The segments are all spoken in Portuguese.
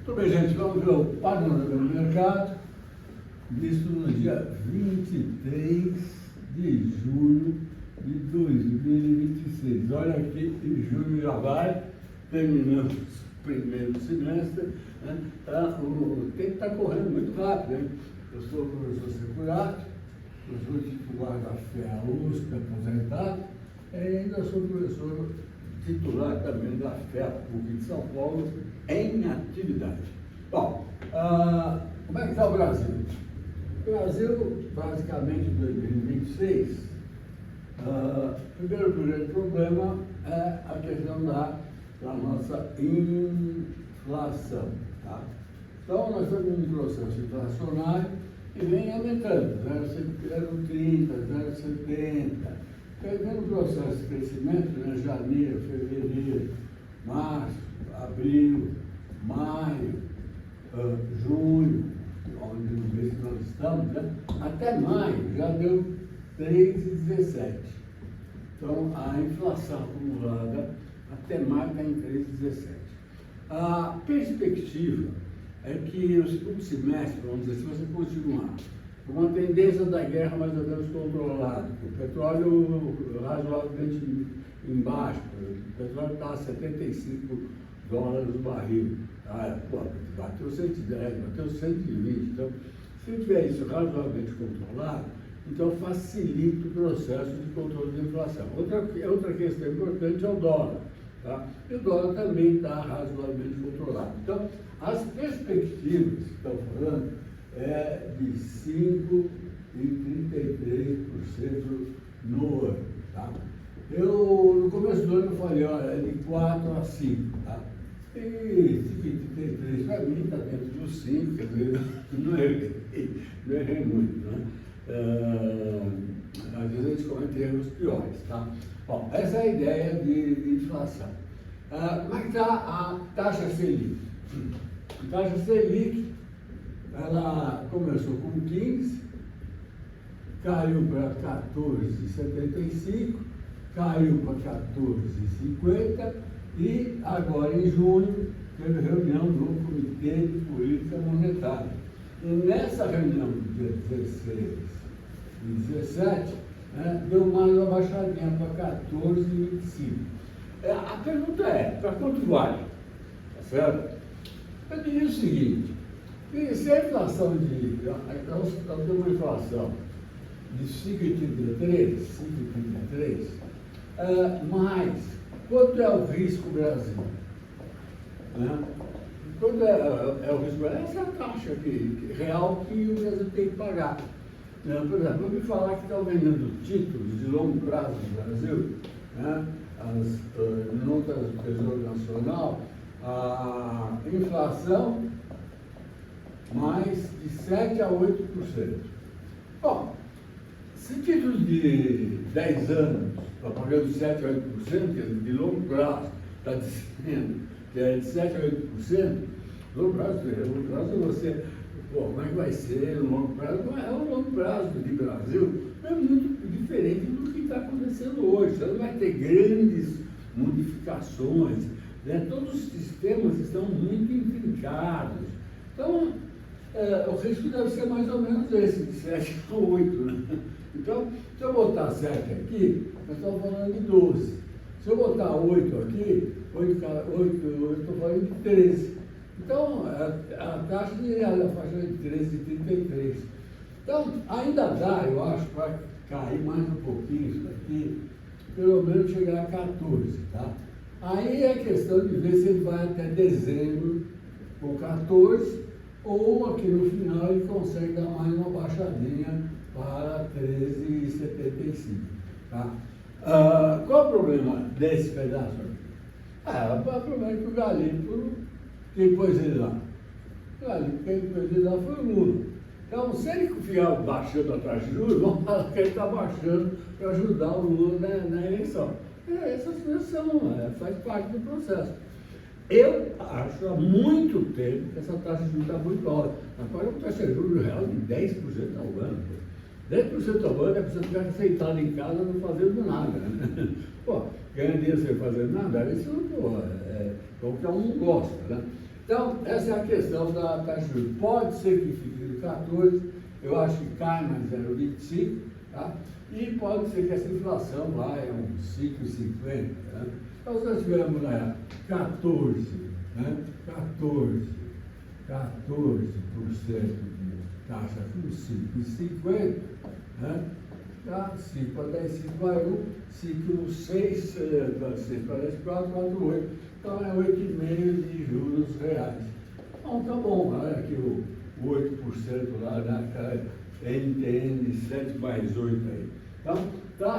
Muito bem, gente, vamos ver o panorama do mercado, visto no dia 23 de junho de 2026. Olha aqui, em junho já vai, terminando o primeiro semestre, né? O tempo está correndo muito rápido, hein? Eu sou o professor Securati, professor titular da FEA USP, aposentado, e ainda sou professor titular também da FEA PUC de São Paulo, em atividade. Bom, como é que está o Brasil? O Brasil, basicamente, em 2026, o primeiro problema é a questão da nossa inflação. Tá? Então, nós estamos num processo inflacionário que vem aumentando, 0,30, 0,70. Vem um processo de crescimento, né? Janeiro, fevereiro, março, abril, maio, junho, onde no mês que nós estamos, né? Até maio já deu 3,17. Então, a inflação acumulada até maio está em 3,17. A perspectiva é que o segundo semestre, vamos dizer, se você continuar com uma tendência da guerra mais ou menos controlada, o petróleo razoavelmente embaixo, o petróleo está a $75 o barril, bateu 110, bateu 120, então, se tiver isso razoavelmente controlado, então facilita o processo de controle da inflação. Outra questão importante é o dólar. Tá? E o dólar também está razoavelmente controlado. Então, as perspectivas que estão falando é de 5,33% no ano. Tá? Eu, no começo do ano, eu falei, olha, é de 4 a 5. Tá? E 5,33 para mim está dentro dos 5, quer dizer, não errei muito. Né? Às vezes a gente comete erros piores. Tá? Bom, essa é a ideia de inflação. Como é que está a taxa Selic? A taxa Selic, ela começou com 15, caiu para 14,75, caiu para 14,50 e agora em junho teve reunião do Comitê de Política Monetária. E nessa reunião do dia 16 e 17, deu mais uma baixadinha para 14,25. A pergunta é, para quanto vale? Tá certo? Eu diria o seguinte, que se a inflação nós temos uma inflação de 5,33, mas quanto é o risco Brasil? Quanto é o risco Brasil? Essa é a taxa real que o Brasil tem que pagar. Por exemplo, vou me falar que estão vendendo títulos de longo prazo no Brasil, as notas do Tesouro Nacional, a inflação mais de 7 a 8%. Bom, se títulos de 10 anos está pagando 7 a 8%, de longo prazo, está dizendo que é de 7 a 8%, longo prazo você... Bom, como é que vai ser o longo prazo? É o longo prazo de Brasil, é muito diferente do que está acontecendo hoje. Você não vai ter grandes modificações, né? Todos os sistemas estão muito intrincados. Então, o risco deve ser mais ou menos esse, de 7 a 8. Né? Então, se eu botar 7 aqui, nós estamos falando de 12. Se eu botar 8 aqui, 8 estou falando de 13. Então, a taxa é a faixa de 13,33. Então, ainda dá, eu acho, para cair mais um pouquinho isso daqui, pelo menos chegar a 14, tá? Aí é questão de ver se ele vai até dezembro com 14, ou aqui no final ele consegue dar mais uma baixadinha para 13,75, tá? Qual é o problema desse pedaço aqui? O problema é que o garimpo, quem pôs ele lá? Quem pôs ele lá foi o Lula. Então, se ele ficar baixando a taxa de juros, vamos falar que ele está baixando para ajudar o Lula na eleição. Essa situação faz parte do processo. Eu acho há muito tempo que essa taxa de juros está muito alta. Agora, uma taxa de juros real de 10% ao ano. 10% ao ano é para você ficar sentado em casa não fazendo nada. Né? Pô, ganhar dinheiro sem fazer nada, isso qualquer um não gosta. Né? Então, essa é a questão da taxa de juros. Pode ser que fique de 14, eu acho que cai mais 0,25, tá? E pode ser que essa inflação vá a uns 5,50, tá? Então, se nós tivermos 14, né? 14% de taxa com 5,50, né? Tá? 5 para 10, 5 para 1, 5, 6, 6 para 10, 4, 4, 8. Então é 8,5% de juros reais. Então tá bom, olha aqui o 8% lá da NTN 7 mais 8 aí. Então,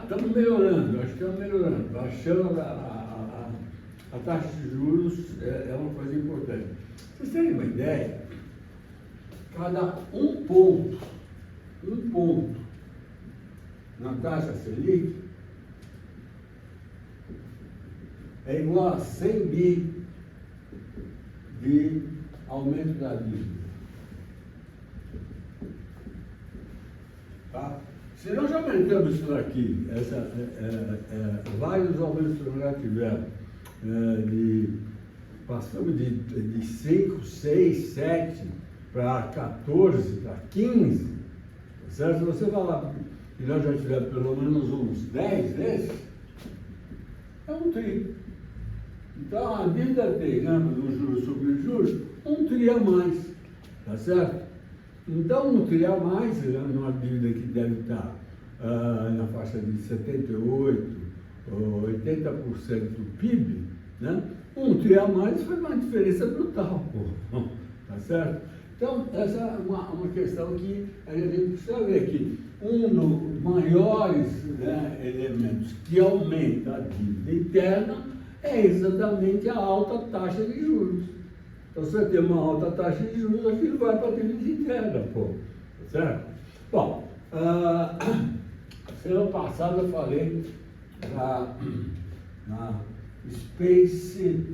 estamos melhorando, acho que estamos melhorando. Baixando a taxa de juros é uma coisa importante. Vocês terem uma ideia, cada um ponto na taxa Selic é igual a 100 bi de aumento da dívida. Tá? Se nós aumentamos isso daqui, vários aumentos que nós já tivemos, passamos de 5, 6, 7 para 14, para 15, certo? Se você falar que nós já tivemos pelo menos uns 10 desses, é um tri. Então a dívida tem, né, no juros sobre juros, um tri a mais, tá certo? Então um tri a mais, né, numa dívida que deve estar na faixa de 78% ou 80% do PIB, né? Um tri a mais faz uma diferença brutal, tá certo? Então, essa é uma questão que a gente precisa ver aqui. Um dos maiores, né, elementos que aumenta a dívida interna é exatamente a alta taxa de juros. Então, se você tem uma alta taxa de juros, aquilo vai para a dívida interna, tá certo? Bom, semana passada eu falei na SpaceX,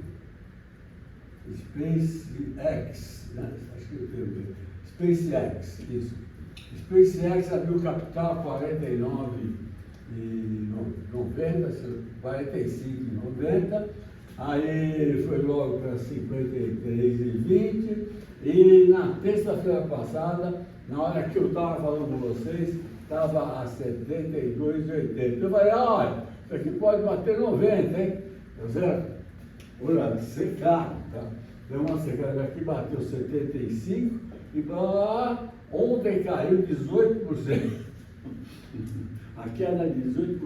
né? Acho que eu tenho SpaceX, isso. SpaceX abriu capital 45,90, aí foi logo para 53,20, e na terça-feira passada, na hora que eu estava falando com vocês, estava a 72,80. Eu falei, olha, isso aqui pode bater 90, hein? Tá certo? Olha, secado, tá? Deu uma secada aqui, bateu 75 e para lá, ontem caiu 18%. A queda é 18%.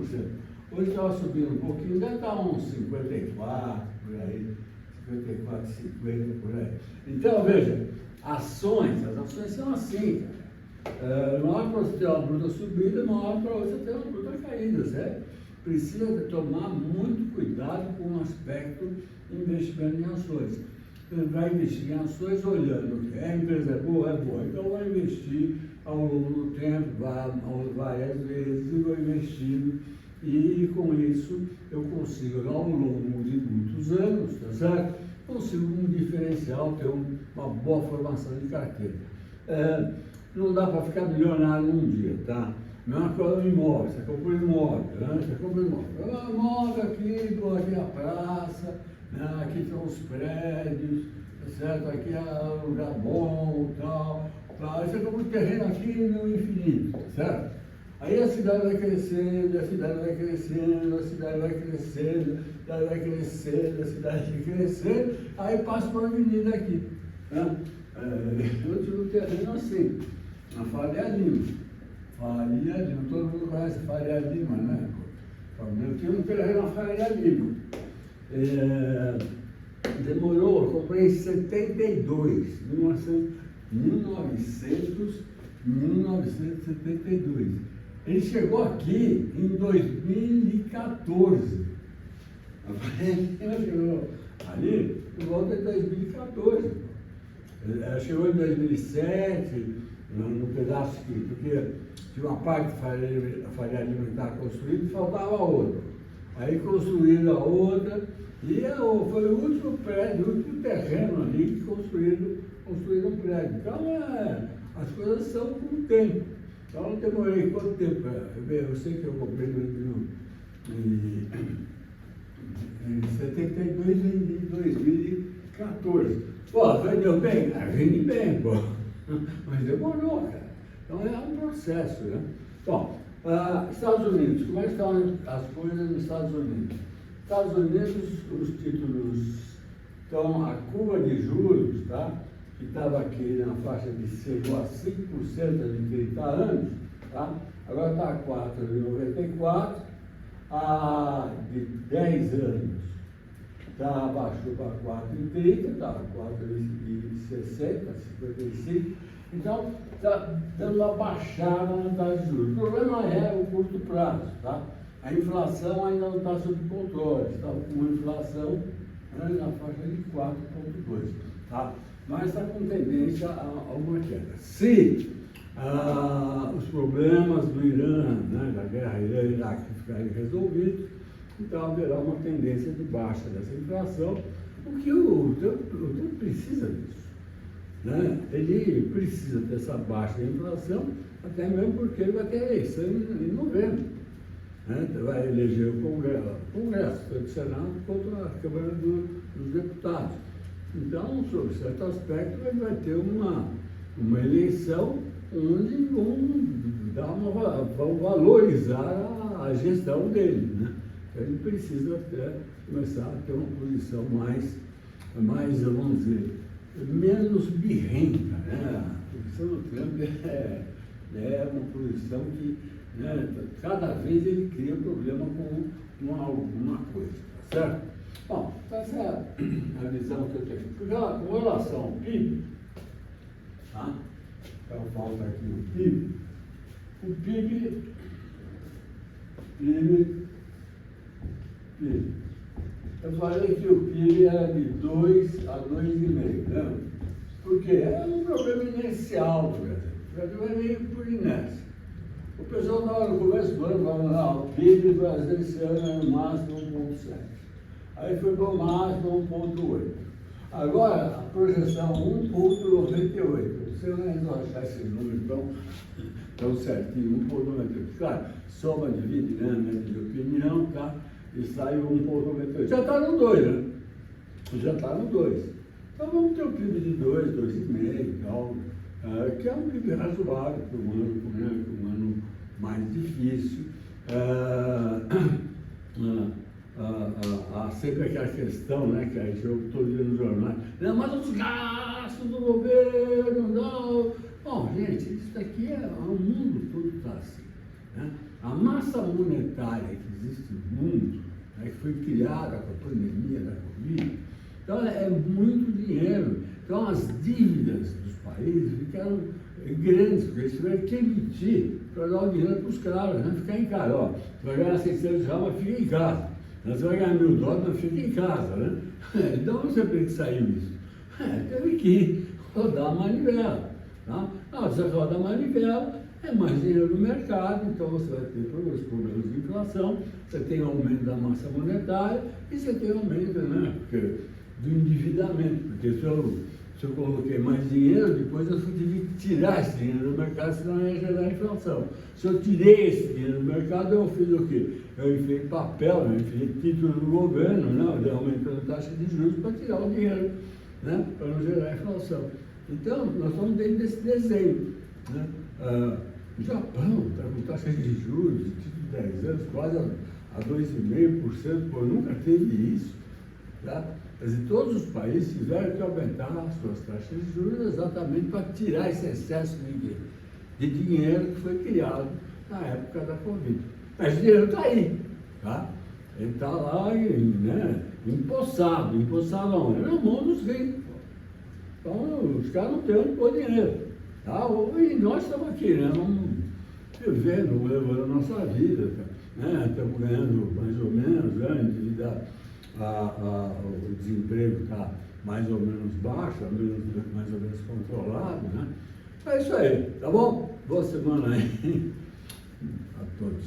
Hoje estava subindo um pouquinho, deve estar uns 54 por aí, 54, 50 por aí. Então, veja, as ações são assim, cara. Uma hora para você ter uma bruta subida, uma hora para você ter uma bruta caída, certo? Precisa tomar muito cuidado com o aspecto investimento em ações. Você vai investir em ações olhando que a empresa é boa, então vai investir ao longo do tempo, várias vezes, e vou investindo, e com isso eu consigo, ao longo de muitos anos, tá certo? Consigo um diferencial, ter uma boa formação de carteira. Não dá para ficar milionário num dia, tá? Mesma coisa no imóvel, você compra um imóvel, né? Você compra um imóvel. Imóvel aqui, pô, aqui a praça, né? Aqui estão os prédios, certo? Aqui é um lugar bom e tal. Aí você compra um terreno aqui no infinito, certo? Aí a cidade vai crescendo, a cidade vai crescendo, a cidade vai crescendo, a cidade vai crescendo, a cidade vai crescendo, aí passa uma avenida aqui, né? Eu tive um terreno assim, na Faria Lima. Faria Lima, todo mundo conhece Faria Lima, né? Eu tinha um terreno na Faria Lima. Demorou, eu comprei em 72, 1972. Ele chegou aqui em 2014. A Faria Lima chegou ali por volta de 2014. Ela chegou em 2007, no pedaço aqui, porque tinha uma parte da Faria Lima que estava construída e faltava outra. Aí construíram a outra e foi o último prédio, o último terreno ali que construíram um prédio. Então, as coisas são com o tempo. Então, eu demorei quanto tempo? Eu sei que eu comprei em 72 e em 2014. Pô, vendeu bem? Vende bem, pô. Mas demorou, cara. Então é um processo, né? Bom, Estados Unidos, como é que estão as coisas nos Estados Unidos? Estados Unidos, os títulos estão, a curva de juros, tá? Que estava aqui na faixa de chegou a 5% de 30 anos, tá? Agora está a 4,94, a de 10 anos baixou para 4,30, estava 4,60, 55. Então, está dando uma baixada na taxa de juros. O problema é o curto prazo, tá? A inflação ainda não está sob controle, está com uma inflação, né, na faixa de 4,2, tá? Mas está com tendência a uma queda. Se os problemas do Irã, né, da guerra Irã-Iraque ficarem resolvidos, então haverá uma tendência de baixa dessa inflação, porque o Trump precisa disso. Né? Ele precisa dessa baixa inflação, até mesmo porque ele vai ter eleição em novembro. Né? Vai eleger o Congresso, tanto o Senado quanto a Câmara dos Deputados. Então, sob certo aspecto, ele vai ter uma eleição onde vão valorizar a gestão dele. Né? Então, ele precisa começar a ter uma posição mais, vamos dizer, menos birrenta, né? A posição do Trump é uma posição que, né, cada vez ele cria problema com alguma coisa, tá certo? Bom, essa é a visão que eu tenho. Com relação ao PIB, tá? Então falta aqui o PIB. O PIB. Eu falei que o PIB era de 2 a 2,5, né? Porque é um problema inercial do Brasil. O Brasil é meio por inércia. O pessoal estava no começo do ano falando, o PIB do Brasil esse ano é no máximo 1,7. Aí foi para o máximo 1,8. Agora, a projeção 1,98. Você não achar esse número tão certinho, 1,98. Claro, soma, divide, né? Média de opinião, tá? E sai 1,98. Já está no 2, né? Já está no 2. Então vamos ter um PIB de 2, 2,5, então, que é um PIB razoável para um ano mais difícil. Sempre aquela questão, né, que aí eu estou vendo nos jornais, não, mas os gastos do governo, não. Bom, gente, isso daqui o mundo todo está assim. Né? A massa monetária que existe no mundo, né, que foi criada com a pandemia da Covid, então é muito dinheiro. Então as dívidas dos países ficaram grandes, porque eles tiveram que emitir para dar o dinheiro para os caras, né? Ficar em casa, ó, você vai ganhar 600 reais, mas fica em casa. Você vai ganhar $1.000, mas fica em casa, né? Então você tem que sair disso. Teve que rodar a manivela. Tá? Você roda a manivela, é mais dinheiro no mercado, então você vai ter os problemas de inflação, você tem o aumento da massa monetária e você tem o aumento, né, do endividamento, porque se eu coloquei mais dinheiro, depois eu tive que tirar esse dinheiro do mercado, senão ia gerar inflação. Se eu tirei esse dinheiro do mercado, eu fiz o quê? Eu enfiei papel, eu enfiei título do governo, né, aumentando a taxa de juros para tirar o dinheiro, né, para não gerar inflação. Então, nós estamos dentro desse desenho. Né? O Japão está com taxa de juros de 10 anos, quase a 2,5%, pô, nunca teve isso. Tá? Quer dizer, todos os países tiveram que aumentar as suas taxas de juros exatamente para tirar esse excesso de dinheiro que foi criado na época da Covid. Mas o dinheiro está aí, tá? Ele está lá, né, empossado onde? Na mão dos ricos. Então, os caras não têm onde pôr dinheiro. Tá? E nós estamos aqui, né? Vamos vivendo, levando a nossa vida. Né? Estamos ganhando mais ou menos, né? O desemprego está mais ou menos baixo, mais ou menos controlado. Né? É isso aí, tá bom? Boa semana aí a todos.